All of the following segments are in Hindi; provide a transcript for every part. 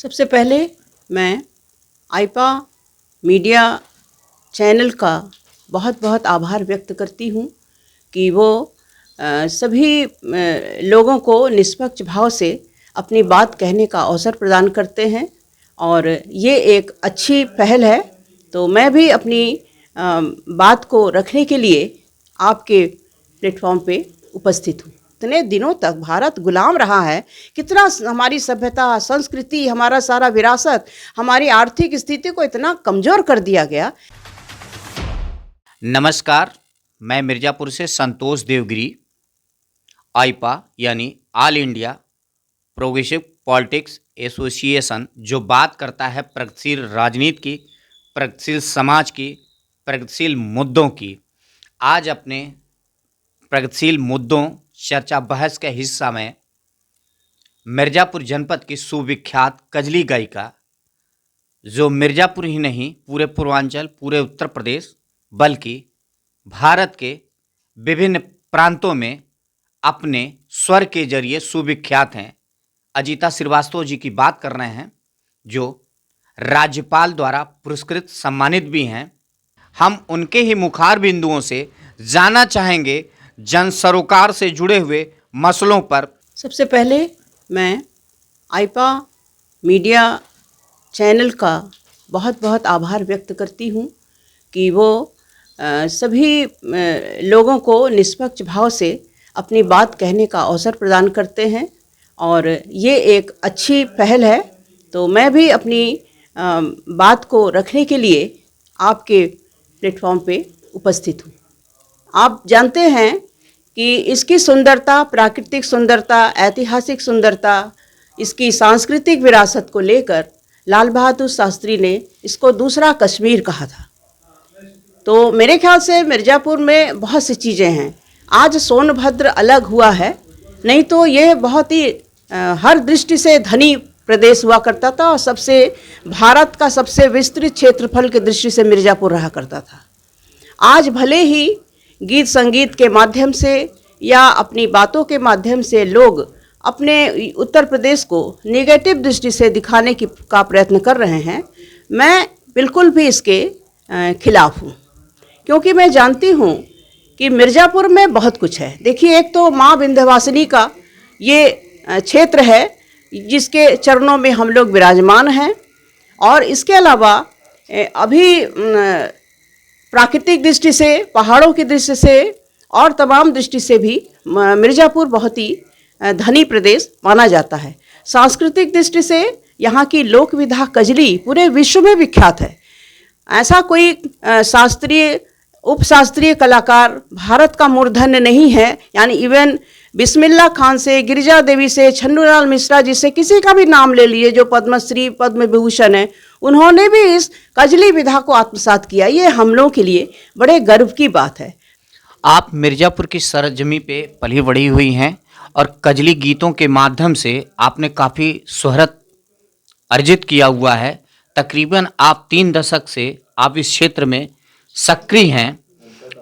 सबसे पहले मैं आईपा मीडिया चैनल का बहुत बहुत आभार व्यक्त करती हूँ कि वो सभी लोगों को निष्पक्ष भाव से अपनी बात कहने का अवसर प्रदान करते हैं और ये एक अच्छी पहल है। तो मैं भी अपनी बात को रखने के लिए आपके प्लेटफॉर्म पे उपस्थित हूँ। इतने दिनों तक भारत गुलाम रहा है, कितना हमारी सभ्यता, संस्कृति, हमारा सारा विरासत, हमारी आर्थिक स्थिति को इतना कमज़ोर कर दिया गया। नमस्कार, मैं मिर्ज़ापुर से संतोष देवगिरी, आईपा यानी all India progressive politics association, जो बात करता है प्रगतिशील राजनीति की, प्रगतिशील समाज की, प्रगतिशील मुद्दों की। आज अपने प्रगतिशील मुद्दों चर्चा बहस के हिस्सा में मिर्ज़ापुर जनपद की सुविख्यात कजली गायिका, जो मिर्ज़ापुर ही नहीं पूरे पूर्वांचल, पूरे उत्तर प्रदेश बल्कि भारत के विभिन्न प्रांतों में अपने स्वर के जरिए सुविख्यात हैं, अजीता श्रीवास्तव जी की बात कर रहे हैं, जो राज्यपाल द्वारा पुरस्कृत सम्मानित भी हैं। हम उनके ही मुखार बिंदुओं से जानना चाहेंगे जन सरोकार से जुड़े हुए मसलों पर। सबसे पहले मैं आईपा मीडिया चैनल का बहुत बहुत आभार व्यक्त करती हूँ कि वो सभी लोगों को निष्पक्ष भाव से अपनी बात कहने का अवसर प्रदान करते हैं और ये एक अच्छी पहल है। तो मैं भी अपनी बात को रखने के लिए आपके प्लेटफॉर्म पे उपस्थित हूँ। आप जानते हैं कि इसकी सुंदरता, प्राकृतिक सुंदरता, ऐतिहासिक सुंदरता, इसकी सांस्कृतिक विरासत को लेकर लाल बहादुर शास्त्री ने इसको दूसरा कश्मीर कहा था। तो मेरे ख्याल से मिर्ज़ापुर में बहुत सी चीज़ें हैं। आज सोनभद्र अलग हुआ है, नहीं तो ये बहुत ही हर दृष्टि से धनी प्रदेश हुआ करता था और भारत का सबसे विस्तृत क्षेत्रफल की दृष्टि से मिर्ज़ापुर रहा करता था। आज भले ही गीत संगीत के माध्यम से या अपनी बातों के माध्यम से लोग अपने उत्तर प्रदेश को नेगेटिव दृष्टि से दिखाने का प्रयत्न कर रहे हैं। मैं बिल्कुल भी इसके खिलाफ हूँ, क्योंकि मैं जानती हूँ कि मिर्ज़ापुर में बहुत कुछ है। देखिए, एक तो माँ विंध्यवासिनी का ये क्षेत्र है जिसके चरणों में हम लोग विराजमान हैं, और इसके अलावा अभी प्राकृतिक दृष्टि से, पहाड़ों की दृष्टि से और तमाम दृष्टि से भी मिर्ज़ापुर बहुत ही धनी प्रदेश माना जाता है। सांस्कृतिक दृष्टि से यहाँ की लोक विधा कजली पूरे विश्व में विख्यात है। ऐसा कोई शास्त्रीय उपशास्त्रीय कलाकार भारत का मूर्धन्य नहीं है। यानी इवन बिस्मिल्लाह खान से, गिरिजा देवी से, छन्नूलाल मिश्रा जी से, किसी का भी नाम ले लिए जो पद्मश्री, पद्म विभूषण है, उन्होंने भी इस कजली विधा को आत्मसात किया। ये हम लोगों के लिए बड़े गर्व की बात है। आप मिर्ज़ापुर की सरजमी पे पली बढ़ी हुई हैं और कजली गीतों के माध्यम से आपने काफ़ी शोहरत अर्जित किया हुआ है। तकरीबन आप 3 दशक से आप इस क्षेत्र में सक्रिय हैं।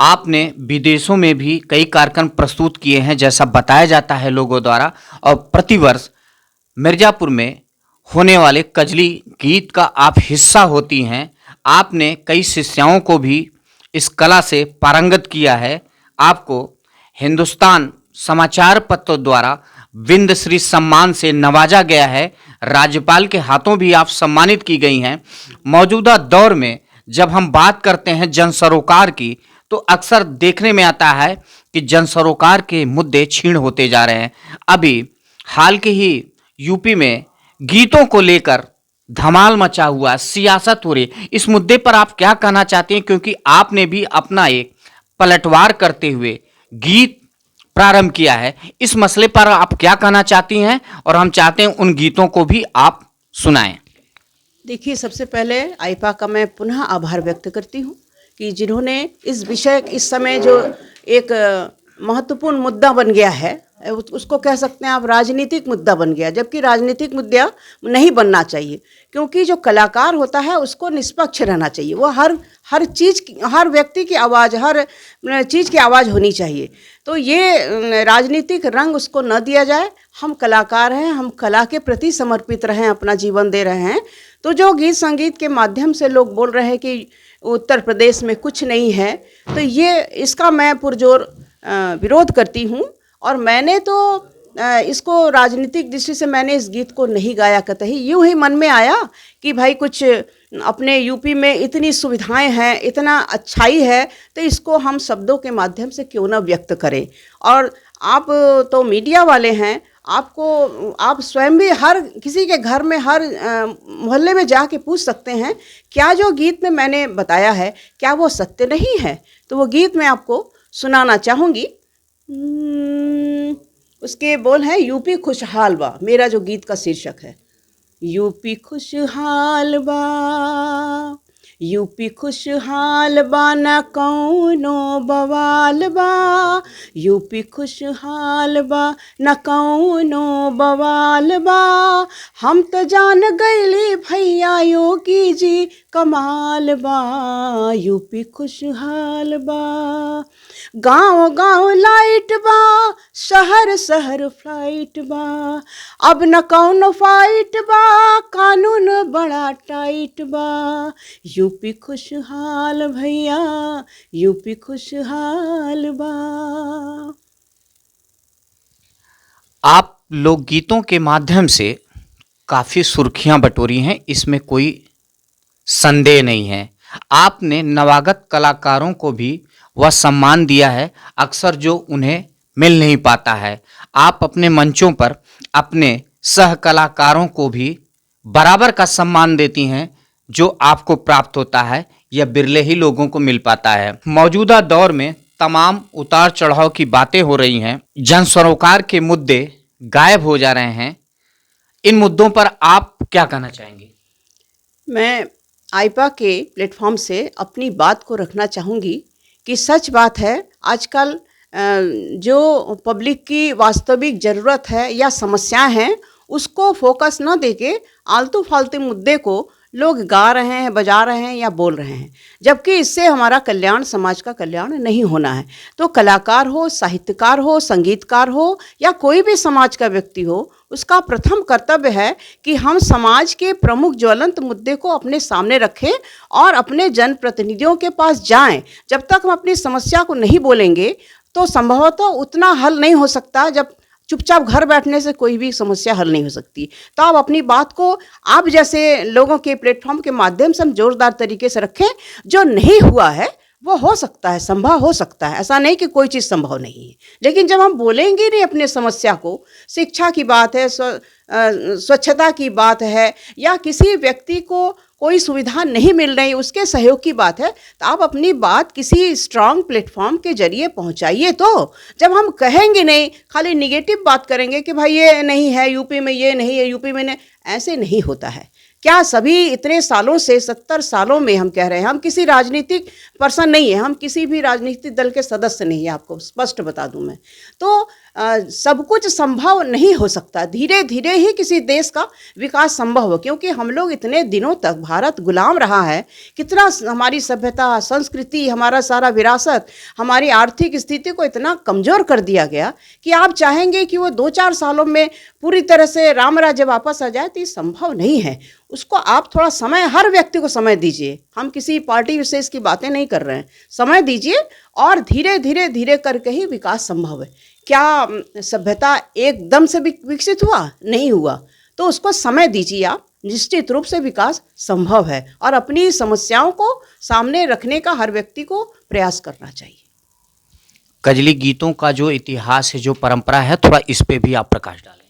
आपने विदेशों में भी कई कार्यक्रम प्रस्तुत किए हैं, जैसा बताया जाता है लोगों द्वारा, और प्रतिवर्ष मिर्ज़ापुर में होने वाले कजली गीत का आप हिस्सा होती हैं। आपने कई शिष्याओं को भी इस कला से पारंगत किया है। आपको हिंदुस्तान समाचार पत्र द्वारा विंध्यश्री सम्मान से नवाजा गया है। राज्यपाल के हाथों भी आप सम्मानित की गई हैं। मौजूदा दौर में जब हम बात करते हैं जन सरोकार की, तो अक्सर देखने में आता है कि जन सरोकार के मुद्दे छीण होते जा रहे हैं। अभी हाल के ही यूपी में गीतों को लेकर धमाल मचा हुआ, सियासत हो रही, इस मुद्दे पर आप क्या कहना चाहते हैं? क्योंकि आपने भी अपना एक पलटवार करते हुए गीत प्रारंभ किया है। इस मसले पर आप क्या कहना चाहती हैं? और हम चाहते हैं उन गीतों को भी आप सुनाएं। देखिए, सबसे पहले आईपा का मैं पुनः आभार व्यक्त करती हूँ कि जिन्होंने इस विषय, इस समय जो एक महत्वपूर्ण मुद्दा बन गया है, उसको कह सकते हैं आप राजनीतिक मुद्दा बन गया, जबकि राजनीतिक मुद्दा नहीं बनना चाहिए, क्योंकि जो कलाकार होता है उसको निष्पक्ष रहना चाहिए। वो हर चीज़ की, हर व्यक्ति की आवाज़, हर चीज़ की आवाज़ होनी चाहिए। तो ये राजनीतिक रंग उसको न दिया जाए। हम कलाकार हैं, हम कला के प्रति समर्पित रहें, अपना जीवन दे रहे हैं। तो जो गीत संगीत के माध्यम से लोग बोल रहे हैं कि उत्तर प्रदेश में कुछ नहीं है, तो ये इसका मैं पुरजोर विरोध करती हूँ। और मैंने तो इसको राजनीतिक दृष्टि से मैंने इस गीत को नहीं गाया कतई। यूँ ही मन में आया कि भाई कुछ अपने यूपी में इतनी सुविधाएं हैं, इतना अच्छाई है, तो इसको हम शब्दों के माध्यम से क्यों ना व्यक्त करें। और आप तो मीडिया वाले हैं, आपको आप स्वयं भी हर किसी के घर में, हर मोहल्ले में जाके पूछ सकते हैं क्या जो गीत में मैंने बताया है क्या वो सत्य नहीं है। तो वो गीत मैं आपको सुनाना चाहूँगी। उसके बोल हैं यूपी खुशहाल बा, मेरा जो गीत का शीर्षक है। यूपी खुशहाल बा, यूपी खुशहाल बा, न कौनो बवाल बा। यूपी खुशहाल बा, न कौनो बवाल बा। हम तो जान गईली भैया योगी जी कमाल बा। यूपी खुशहाल बा, गाँव गाँव लाइट बा, शहर शहर फ्लाइट बा। अब न कौनो फाइट बा, कानून बड़ा टाइट बा। यूपी खुशहाल भैया, यूपी खुशहाल बा। आप लोकगीतों के माध्यम से काफ़ी सुर्खियां बटोरी हैं, इसमें कोई संदेह नहीं है। आपने नवागत कलाकारों को भी वह सम्मान दिया है अक्सर जो उन्हें मिल नहीं पाता है। आप अपने मंचों पर अपने सह कलाकारों को भी बराबर का सम्मान देती हैं जो आपको प्राप्त होता है, यह बिरले ही लोगों को मिल पाता है। मौजूदा दौर में तमाम उतार चढ़ाव की बातें हो रही हैं, जन सरोकार के मुद्दे गायब हो जा रहे हैं। इन मुद्दों पर आप क्या कहना चाहेंगे? मैं आइपा के प्लेटफॉर्म से अपनी बात को रखना चाहूँगी कि सच बात है, आजकल जो पब्लिक की वास्तविक ज़रूरत है या समस्याएं हैं उसको फोकस न देके आलतू फालतू मुद्दे को लोग गा रहे हैं, बजा रहे हैं या बोल रहे हैं, जबकि इससे हमारा कल्याण, समाज का कल्याण नहीं होना है। तो कलाकार हो, साहित्यकार हो, संगीतकार हो या कोई भी समाज का व्यक्ति हो, उसका प्रथम कर्तव्य है कि हम समाज के प्रमुख ज्वलंत मुद्दे को अपने सामने रखें और अपने जनप्रतिनिधियों के पास जाएं। जब तक हम अपनी समस्या को नहीं बोलेंगे तो संभवतः उतना हल नहीं हो सकता। जब चुपचाप घर बैठने से कोई भी समस्या हल नहीं हो सकती। तो आप अपनी बात को आप जैसे लोगों के प्लेटफॉर्म के माध्यम से हम जोरदार तरीके से रखें। जो नहीं हुआ है वो हो सकता है, संभव हो सकता है, ऐसा नहीं कि कोई चीज़ संभव नहीं है। लेकिन जब हम बोलेंगे नहीं अपने समस्या को, शिक्षा की बात है, स्वच्छता की बात है या किसी व्यक्ति को कोई सुविधा नहीं मिल रही, उसके सहयोग की बात है, तो आप अपनी बात किसी स्ट्रांग प्लेटफॉर्म के जरिए पहुंचाइए। तो जब हम कहेंगे नहीं, खाली निगेटिव बात करेंगे कि भाई ये नहीं है यूपी में, ये नहीं है यूपी में, नहीं, ऐसे नहीं होता है। क्या सभी इतने सालों से, 70 सालों में हम कह रहे हैं, हम किसी राजनीतिक पर्सन नहीं है, हम किसी भी राजनीतिक दल के सदस्य नहीं है, आपको स्पष्ट बता दूं मैं। तो सब कुछ संभव नहीं हो सकता, धीरे धीरे ही किसी देश का विकास संभव हो, क्योंकि हम लोग इतने दिनों तक भारत गुलाम रहा है। कितना हमारी सभ्यता, संस्कृति, हमारा सारा विरासत, हमारी आर्थिक स्थिति को इतना कमज़ोर कर दिया गया कि आप चाहेंगे कि वो 2-4 सालों में पूरी तरह से राम राज्य वापस आ जाए, तो ये संभव नहीं है। उसको आप थोड़ा समय, हर व्यक्ति को समय दीजिए। हम किसी पार्टी विशेष की बातें नहीं कर रहे हैं, समय दीजिए और धीरे धीरे धीरे करके ही विकास संभव है। क्या सभ्यता एकदम से विकसित हुआ? नहीं हुआ। तो उसको समय दीजिए आप, निश्चित रूप से विकास संभव है और अपनी समस्याओं को सामने रखने का हर व्यक्ति को प्रयास करना चाहिए। कजली गीतों का जो इतिहास है, जो परंपरा है, थोड़ा इस पे भी आप प्रकाश डालें।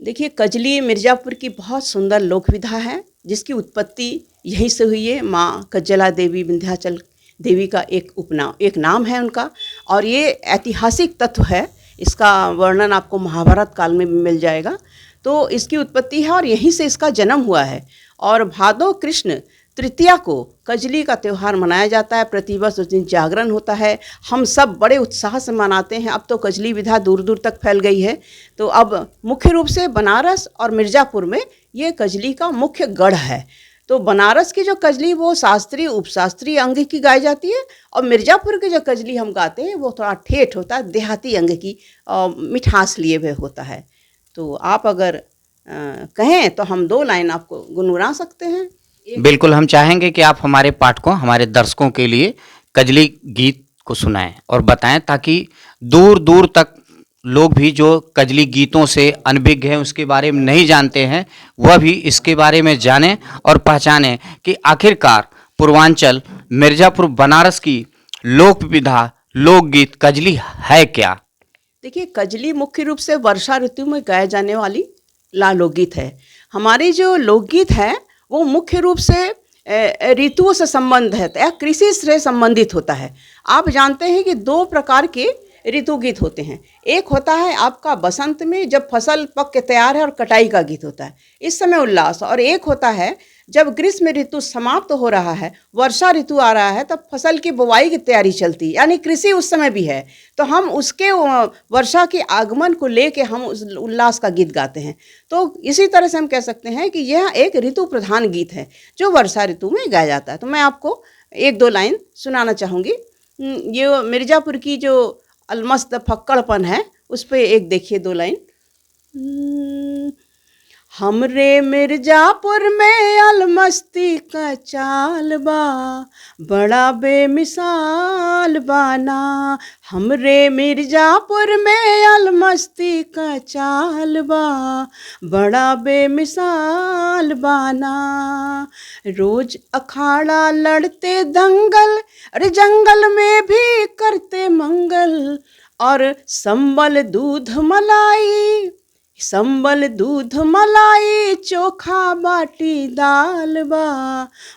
देखिए, कजली मिर्ज़ापुर की बहुत सुंदर लोक विधा है जिसकी उत्पत्ति यहीं से हुई है। माँ कज्जला देवी, विंध्याचल देवी का एक नाम है उनका, और ये ऐतिहासिक तत्व है। इसका वर्णन आपको महाभारत काल में भी मिल जाएगा। तो इसकी उत्पत्ति है और यहीं से इसका जन्म हुआ है। और भादो कृष्ण तृतीया को कजली का त्यौहार मनाया जाता है। प्रतिवर्ष उस दिन जागरण होता है, हम सब बड़े उत्साह से मनाते हैं। अब तो कजली विधा दूर दूर तक फैल गई है। तो अब मुख्य रूप से बनारस और मिर्ज़ापुर में ये कजली का मुख्य गढ़ है। तो बनारस की जो कजली वो शास्त्रीय उपशास्त्रीय अंग की गाई जाती है, और मिर्ज़ापुर की जो कजली हम गाते हैं वो थोड़ा ठेठ होता है, देहाती अंग की मिठास लिए हुए होता है। तो आप अगर कहें तो हम 2 लाइन आपको गुनगुना सकते हैं। बिल्कुल, हम चाहेंगे कि आप हमारे पाठकों, हमारे दर्शकों के लिए कजली गीत को सुनाएं और बताएं, ताकि दूर दूर तक लोग भी जो कजली गीतों से अनभिज्ञ हैं, उसके बारे में नहीं जानते हैं, वह भी इसके बारे में जानें और पहचानें कि आखिरकार पूर्वांचल मिर्ज़ापुर बनारस की लोक विधा लोकगीत कजली है क्या। देखिए, कजली मुख्य रूप से वर्षा ऋतु में गाए जाने वाली लोकगीत है। हमारे जो लोकगीत है वो मुख्य रूप से ऋतुओं से संबंध है या कृषि से संबंधित होता है। आप जानते हैं कि 2 प्रकार के ऋतु गीत होते हैं। एक होता है आपका बसंत में, जब फसल पक के तैयार है और कटाई का गीत होता है, इस समय उल्लास। और एक होता है जब ग्रीष्म ऋतु समाप्त हो रहा है, वर्षा ऋतु आ रहा है, तब फसल की बुवाई की तैयारी चलती है, यानी कृषि उस समय भी है। तो हम उसके वर्षा के आगमन को लेके हम उस उल्लास का गीत गाते हैं। तो इसी तरह से हम कह सकते हैं कि यह एक ऋतु प्रधान गीत है जो वर्षा ऋतु में गाया जाता है। तो मैं आपको 1-2 लाइन सुनाना चाहूँगी। ये मिर्ज़ापुर की जो अलमस्त फक्कड़पन है उस पे एक देखिए 2 लाइन। हमरे मिर्ज़ापुर में अलमस्ती का चाल बा, बड़ा बेमिसाल बाना। हमरे मिर्ज़ापुर में अलमस्ती का चाल बा, बड़ा बेमिसाल बाना। रोज अखाड़ा लड़ते दंगल, अरे जंगल में भी करते मंगल। और संबल दूध मलाई, संबल दूध मलाई, चोखा बाटी दाल बा,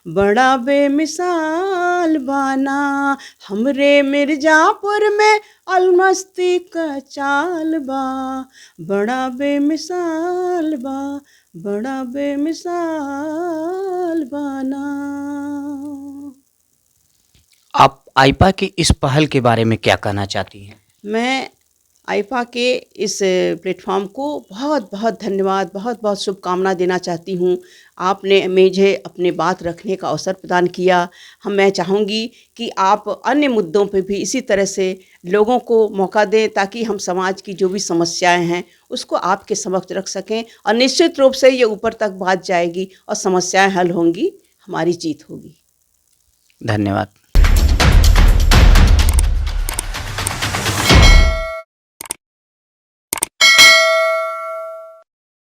बड़ा बेमिसाल बाना। हमरे मिर्ज़ापुर में अलमस्ती का चाल बा, बड़ा बेमिसाल बा, बड़ा बेमिसाल बाना। आप आइपा की इस पहल के बारे में क्या कहना चाहती हैं। मैं आइफा के इस प्लेटफॉर्म को बहुत बहुत धन्यवाद, बहुत बहुत शुभकामना देना चाहती हूँ। आपने मुझे अपने बात रखने का अवसर प्रदान किया। मैं चाहूँगी कि आप अन्य मुद्दों पे भी इसी तरह से लोगों को मौका दें, ताकि हम समाज की जो भी समस्याएं हैं उसको आपके समक्ष रख सकें, और निश्चित रूप से ये ऊपर तक बात जाएगी और समस्याएं हल होंगी, हमारी जीत होगी। धन्यवाद।